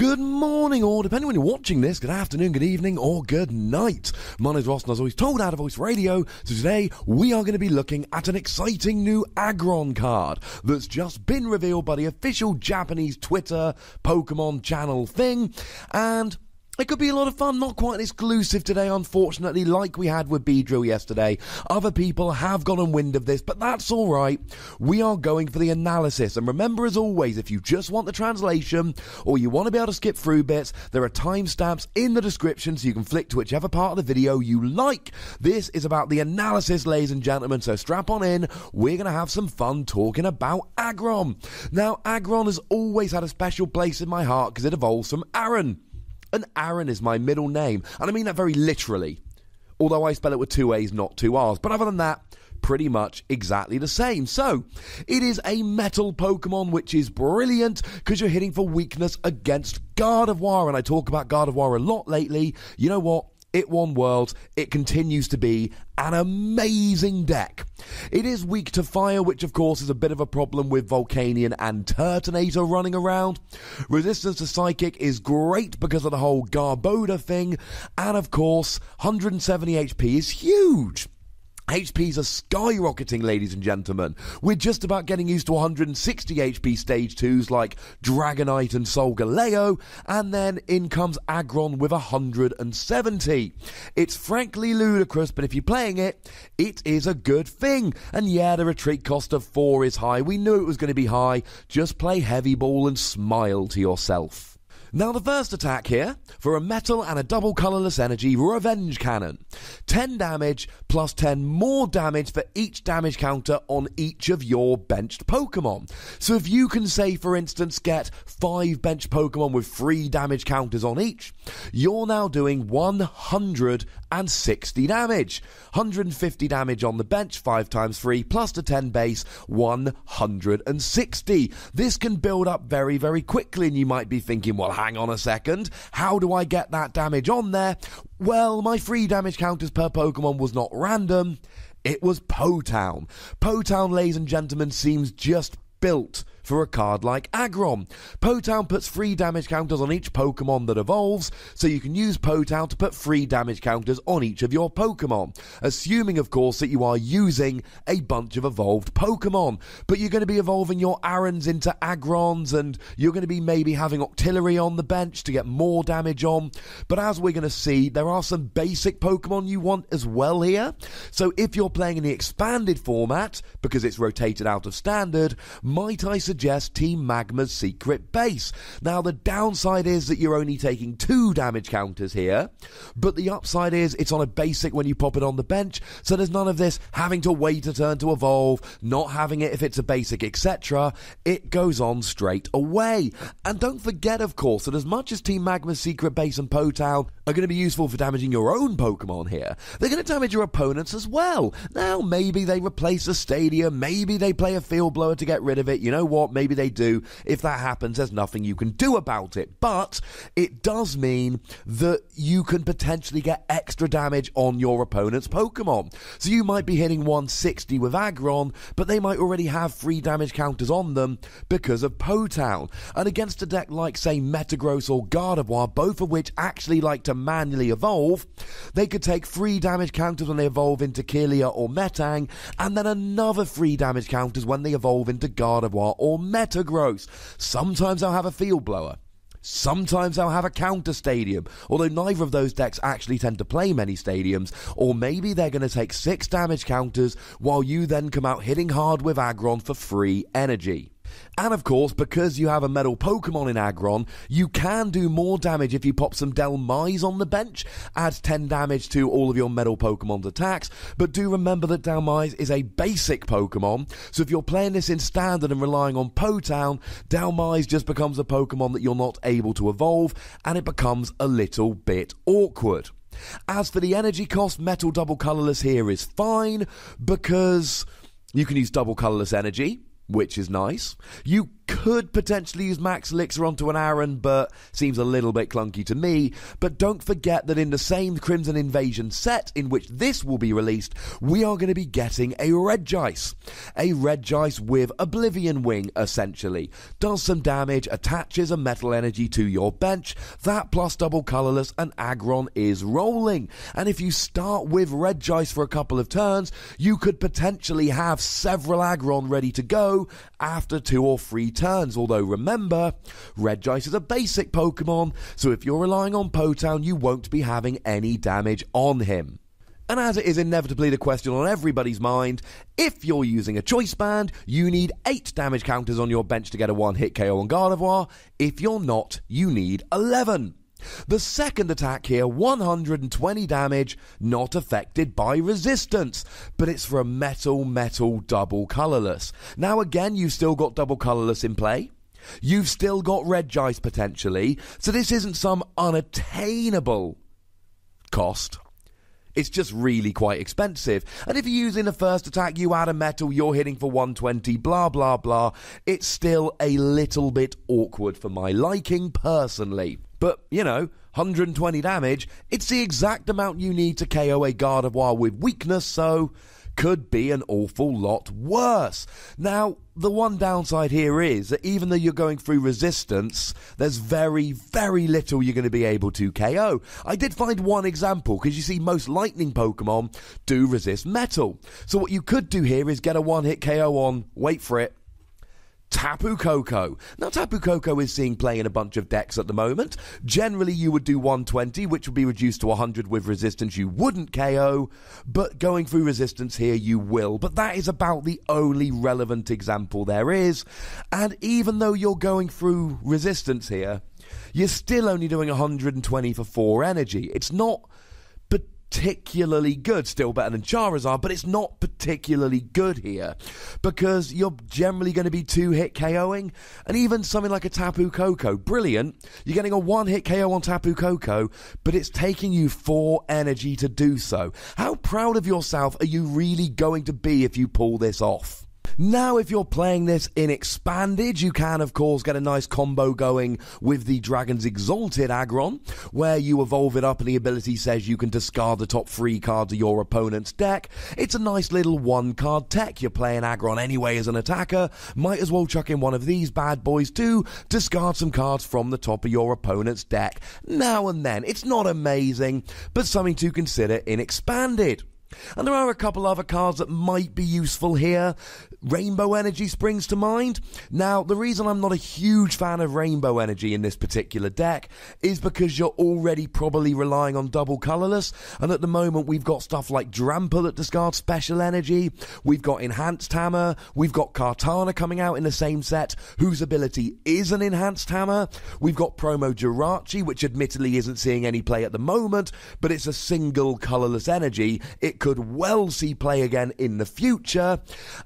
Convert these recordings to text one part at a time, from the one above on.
Good morning, or depending when you're watching this, good afternoon, good evening, or good night. My name is Ross, and as always told out of Voice Radio, so today we are going to be looking at an exciting new Aggron card that's just been revealed by the official Japanese Twitter Pokemon channel thing, and it could be a lot of fun. Not quite exclusive today, unfortunately, like we had with Beedrill yesterday. Other people have gotten wind of this, but that's alright. We are going for the analysis. And remember, as always, if you just want the translation, or you want to be able to skip through bits, there are timestamps in the description so you can flick to whichever part of the video you like. This is about the analysis, ladies and gentlemen, so strap on in. We're going to have some fun talking about Aggron. Now, Aggron has always had a special place in my heart because it evolves from Aaron. And Aaron is my middle name, and I mean that very literally, although I spell it with two A's, not two R's, but other than that, pretty much exactly the same. So, it is a metal Pokemon, which is brilliant, because you're hitting for weakness against Gardevoir, and I talk about Gardevoir a lot lately. You know what? It won Worlds. It continues to be an amazing deck. It is weak to fire, which of course is a bit of a problem with Volcanion and Turtonator running around. Resistance to Psychic is great because of the whole Garbodor thing. And of course, 170 HP is huge. HPs are skyrocketing, ladies and gentlemen. We're just about getting used to 160 HP stage 2s like Dragonite and Solgaleo, and then in comes Aggron with 170. It's frankly ludicrous, but if you're playing it, it is a good thing. And yeah, the retreat cost of 4 is high. We knew it was going to be high. Just play Heavy Ball and smile to yourself. Now the first attack here, for a metal and a double colourless energy, Revenge Cannon. 10 damage plus 10 more damage for each damage counter on each of your benched Pokemon. So if you can say, for instance, get 5 benched Pokemon with 3 damage counters on each, you're now doing 160 damage. 150 damage on the bench, 5 times 3, plus the 10 base, 160. This can build up very, very quickly, and you might be thinking, well, hang on a second, how do I get that damage on there? Well, my 3 damage counters per Pokemon was not random, it was Po-Town. Po-Town, ladies and gentlemen, seems just built for a card like Aggron. Po-Town puts 3 damage counters on each Pokemon that evolves, so you can use Po-Town to put 3 damage counters on each of your Pokemon, assuming of course that you are using a bunch of evolved Pokemon. But you're going to be evolving your Aarons into Aggrons, and you're going to be maybe having Octillery on the bench to get more damage on. But as we're going to see, there are some basic Pokemon you want as well here. So if you're playing in the expanded format, because it's rotated out of standard, might I suggest Team Magma's Secret Base. Now the downside is that you're only taking 2 damage counters here, but the upside is it's on a basic when you pop it on the bench, so there's none of this having to wait a turn to evolve, not having it if it's a basic, etc. It goes on straight away. And don't forget, of course, that as much as Team Magma's Secret Base and Po-Town are going to be useful for damaging your own Pokemon here, they're going to damage your opponents as well. Now maybe they replace the stadium, maybe they play a field blower to get rid of it, you know what, maybe they do. If that happens, there's nothing you can do about it, but it does mean that you can potentially get extra damage on your opponent's Pokemon. So you might be hitting 160 with Aggron, but they might already have 3 damage counters on them because of Po-Town. And against a deck like, say, Metagross or Gardevoir, both of which actually like to manually evolve, they could take 3 damage counters when they evolve into Kirlia or Metang, and then another 3 damage counters when they evolve into Gardevoir or Metagross. Sometimes I'll have a field blower. Sometimes I'll have a counter stadium, although neither of those decks actually tend to play many stadiums, or maybe they're going to take 6 damage counters while you then come out hitting hard with Aggron for free energy. And of course, because you have a metal Pokemon in Aggron, you can do more damage if you pop some Delmise on the bench, adds 10 damage to all of your metal Pokemon's attacks, but do remember that Delmise is a basic Pokemon, so if you're playing this in standard and relying on Po-Town, Delmise just becomes a Pokemon that you're not able to evolve, and it becomes a little bit awkward. As for the energy cost, metal double colourless here is fine, because you can use double colourless energy, which is nice. You could potentially use Max Elixir onto an Aggron, but seems a little bit clunky to me. But don't forget that in the same Crimson Invasion set in which this will be released, we are going to be getting a Regice. A Regice with Oblivion Wing, essentially. Does some damage, attaches a metal energy to your bench, that plus double colourless, and Aggron is rolling. And if you start with Regice for a couple of turns, you could potentially have several Aggron ready to go after 2 or 3 turns. Although remember, Regice is a basic Pokemon, so if you're relying on Potown, you won't be having any damage on him. And as it is inevitably the question on everybody's mind, if you're using a Choice Band, you need 8 damage counters on your bench to get a one-hit KO on Gardevoir. If you're not, you need 11. The second attack here, 120 damage, not affected by resistance, but it's for a metal double colourless. Now again, you've still got double colourless in play. You've still got Regice potentially, so this isn't some unattainable cost. It's just really quite expensive. And if you're using the first attack, you add a metal, you're hitting for 120, blah, blah, blah. It's still a little bit awkward for my liking, personally. But, 120 damage, it's the exact amount you need to KO a Gardevoir with weakness, so could be an awful lot worse. Now, the one downside here is that even though you're going through resistance, there's very, very little you're going to be able to KO. I did find one example, because you see most lightning Pokemon do resist metal. So what you could do here is get a one-hit KO on, wait for it, Tapu Koko. Now, Tapu Koko is seeing play in a bunch of decks at the moment. Generally, you would do 120, which would be reduced to 100 with resistance. You wouldn't KO, but going through resistance here, you will. But that is about the only relevant example there is. And even though you're going through resistance here, you're still only doing 120 for 4 energy. It's not particularly good, still better than Charizard, but it's not particularly good here because you're generally going to be 2-hit KOing, and even something like a Tapu Koko, brilliant, you're getting a 1-hit KO on Tapu Koko, but it's taking you 4 energy to do so. How proud of yourself are you really going to be if you pull this off? Now, if you're playing this in Expanded, you can, of course, get a nice combo going with the Dragon's Exalted Aggron, where you evolve it up and the ability says you can discard the top 3 cards of your opponent's deck. It's a nice little 1-card tech. You're playing Aggron anyway as an attacker. Might as well chuck in one of these bad boys too. Discard some cards from the top of your opponent's deck. Now and then. It's not amazing, but something to consider in Expanded. And there are a couple other cards that might be useful here. Rainbow Energy springs to mind. Now, the reason I'm not a huge fan of Rainbow Energy in this particular deck is because you're already probably relying on double colourless, and at the moment we've got stuff like Drampa that discards special energy, we've got Enhanced Hammer, we've got Kartana coming out in the same set, whose ability is an Enhanced Hammer, we've got Promo Jirachi, which admittedly isn't seeing any play at the moment, but it's a single colourless energy. It could well see play again in the future,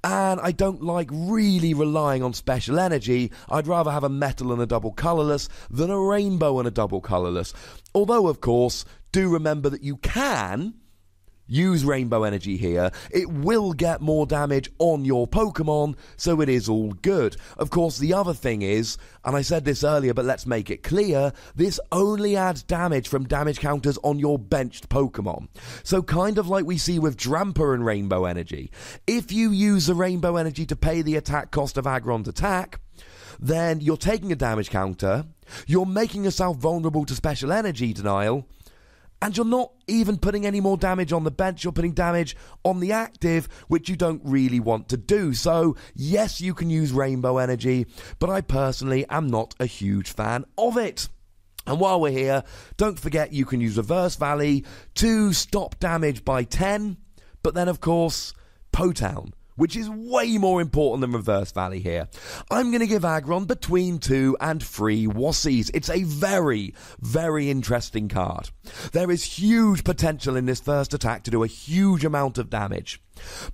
and I don't like really relying on special energy. I'd rather have a metal and a double colourless than a rainbow and a double colourless. Although, of course, do remember that you can use Rainbow Energy here. It will get more damage on your Pokemon, so it is all good. Of course, the other thing is, and I said this earlier, but let's make it clear, this only adds damage from damage counters on your benched Pokemon. So kind of like we see with Drampa and Rainbow Energy. If you use the Rainbow Energy to pay the attack cost of Aggron's attack, then you're taking a damage counter, you're making yourself vulnerable to special energy denial, and you're not even putting any more damage on the bench, you're putting damage on the active, which you don't really want to do. So, yes, you can use Rainbow Energy, but I personally am not a huge fan of it. And while we're here, don't forget you can use Reverse Valley to stop damage by 10, but then, of course, Potown, which is way more important than Reverse Valley here. I'm going to give Aggron between 2 and 3 Wassies. It's a very, very interesting card. There is huge potential in this first attack to do a huge amount of damage.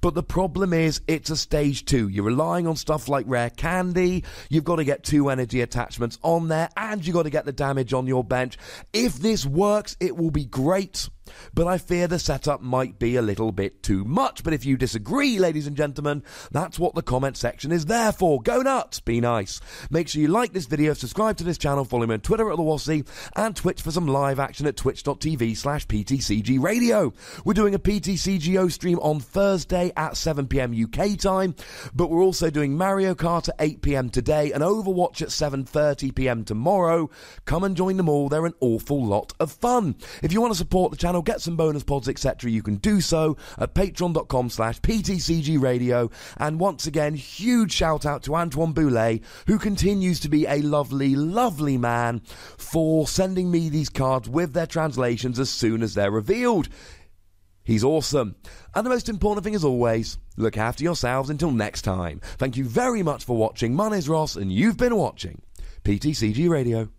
But the problem is, it's a stage 2. You're relying on stuff like rare candy, you've got to get 2 energy attachments on there, and you've got to get the damage on your bench. If this works, it will be great, but I fear the setup might be a little bit too much. But if you disagree, ladies and gentlemen, that's what the comment section is there for. Go nuts, be nice. Make sure you like this video, subscribe to this channel, follow me on Twitter at @TheWassy, and Twitch for some live action at twitch.tv/PTCGRadio. We're doing a PTCGO stream on Thursday at 7 PM UK time, but we're also doing Mario Kart at 8 PM today and Overwatch at 7:30 PM tomorrow. Come and join them all. They're an awful lot of fun. If you want to support the channel, get some bonus pods, etc., you can do so at patreon.com/PTCGRadio. And once again, huge shout out to Antoine Boulay, who continues to be a lovely, lovely man, for sending me these cards with their translations as soon as they're revealed. He's awesome. And the most important thing, as always, look after yourselves until next time. Thank you very much for watching. My name's Ross, and you've been watching PTCG Radio.